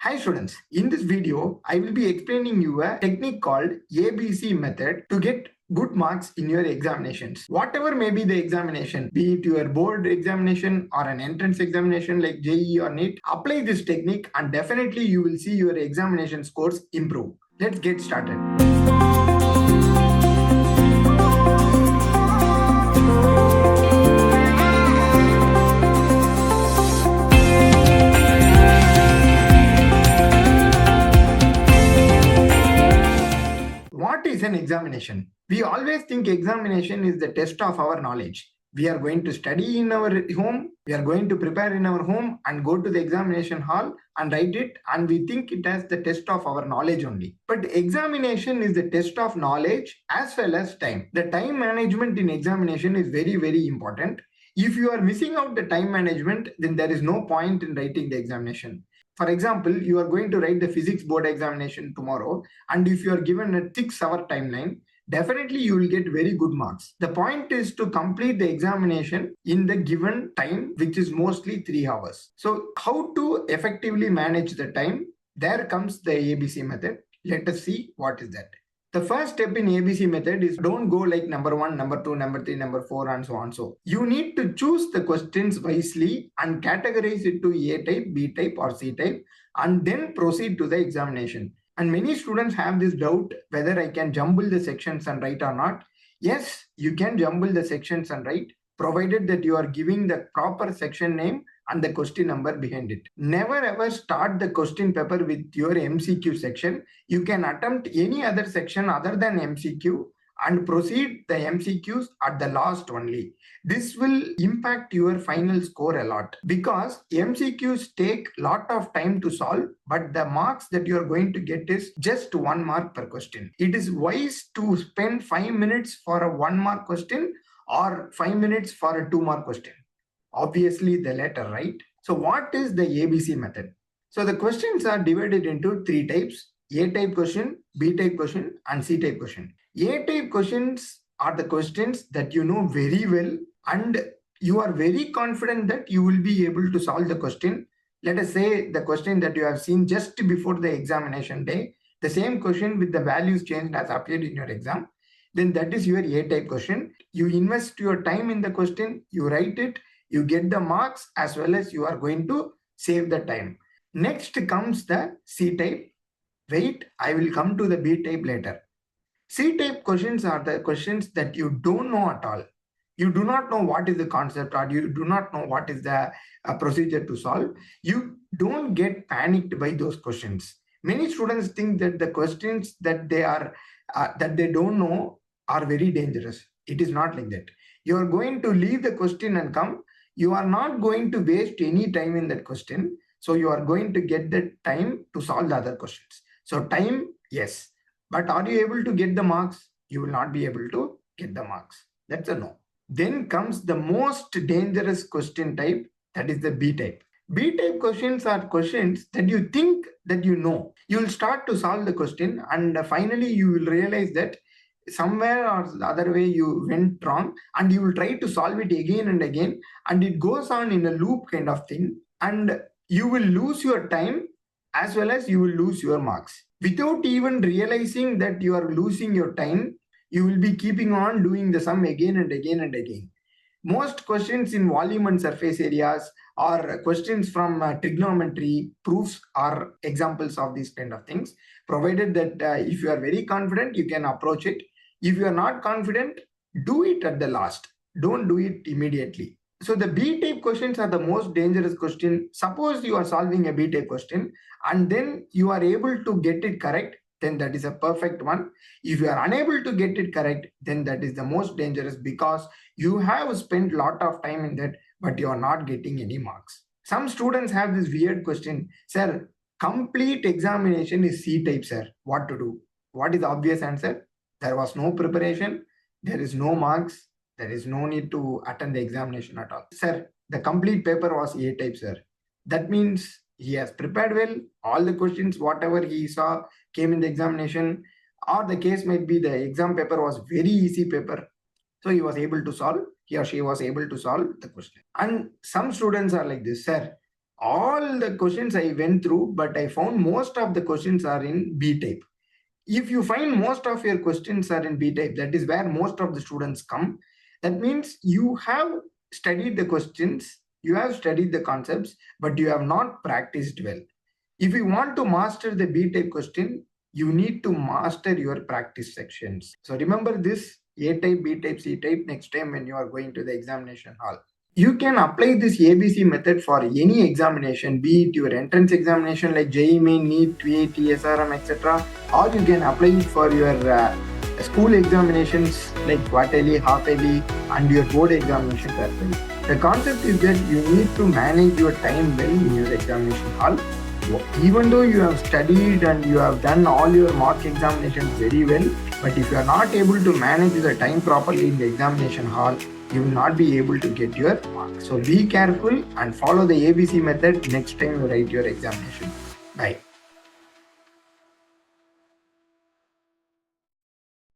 Hi students, in this video, I will be explaining you a technique called ABC method to get good marks in your examinations. Whatever may be the examination, be it your board examination or an entrance examination like JEE or NEET, apply this technique and definitely you will see your examination scores improve. Let's get started. What is an examination? We always think examination is the test of our knowledge. We are going to study in our home, we are going to prepare in our home and go to the examination hall and write it, and we think it as the test of our knowledge only. But examination is the test of knowledge as well as time. The time management in examination is very, very important. If you are missing out the time management, then there is no point in writing the examination. For example, you are going to write the physics board examination tomorrow, and if you are given a 6-hour timeline, definitely you will get very good marks. The point is to complete the examination in the given time, which is mostly 3 hours. So how to effectively manage the time? There comes the ABC method. Let us see what is that. The first step in ABC method is don't go like number 1, number 2, number 3, number 4 and so on. So you need to choose the questions wisely and categorize it to A type, B type or C type and then proceed to the examination. And many students have this doubt whether I can jumble the sections and write or not. Yes, you can jumble the sections and write, provided that you are giving the proper section name and the question number behind it. Never ever start the question paper with your MCQ section. You can attempt any other section other than MCQ and proceed the MCQs at the last only. This will impact your final score a lot because MCQs take a lot of time to solve, but the marks that you are going to get is just 1 mark per question. It is wise to spend 5 minutes for a 1 mark question or 5 minutes for a 2 mark question. Obviously the latter, right? So what is the ABC method? So the questions are divided into 3 types: A type question, B type question and C type question. A type questions are the questions that you know very well and you are very confident that you will be able to solve the question. Let us say the question that you have seen just before the examination day, the same question with the values changed has appeared in your exam, then that is your A type question. You invest your time in the question, you write it, you get the marks as well as you are going to save the time. Next comes the C type. Wait, I will come to the B type later. C type questions are the questions that you don't know at all. You do not know what is the concept or you do not know what is the procedure to solve. You don't get panicked by those questions. Many students think that the questions that they don't know are very dangerous. It is not like that. You are going to leave the question and come. You are not going to waste any time in that question. So you are going to get the time to solve the other questions. So time, yes. But are you able to get the marks? You will not be able to get the marks. That's a no. Then comes the most dangerous question type, that is the B type. B type questions are questions that you think that you know. You will start to solve the question and finally you will realize that somewhere or the other way you went wrong and you will try to solve it again and again and it goes on in a loop kind of thing and you will lose your time as well as you will lose your marks. Without even realizing that you are losing your time, you will be keeping on doing the sum again and again and again. Most questions in volume and surface areas or questions from trigonometry, proofs are examples of these kind of things, provided that if you are very confident, you can approach it. If you are not confident, do it at the last. Don't do it immediately. So the B type questions are the most dangerous question. Suppose you are solving a B type question and then you are able to get it correct, then that is a perfect one. If you are unable to get it correct, then that is the most dangerous because you have spent a lot of time in that, but you are not getting any marks. Some students have this weird question, sir, complete examination is C type, sir. What to do? What is the obvious answer? There was no preparation. There is no marks. There is no need to attend the examination at all. Sir, the complete paper was A type, sir. That means he has prepared well. All the questions, whatever he saw, came in the examination. Or the case might be the exam paper was very easy paper. So he was able to solve, he or she was able to solve the question. And some students are like this, sir, All the questions I went through, but I found most of the questions are in B type. If you find most of your questions are in B type, that is where most of the students come. That means you have studied the questions, you have studied the concepts, but you have not practiced well. If you want to master the B type question, you need to master your practice sections. So remember this: A type, B type, C type next time when you are going to the examination hall. You can apply this ABC method for any examination, be it your entrance examination like JEE-Main, NEET, TAT, SRM, etc. Or you can apply it for your school examinations like quarterly, half-yearly, and your board examinations as well. The concept is that you need to manage your time well in your examination hall. Even though you have studied and you have done all your mock examinations very well, but if you are not able to manage the time properly in the examination hall, you will not be able to get your marks. So be careful and follow the ABC method next time you write your examination. Bye.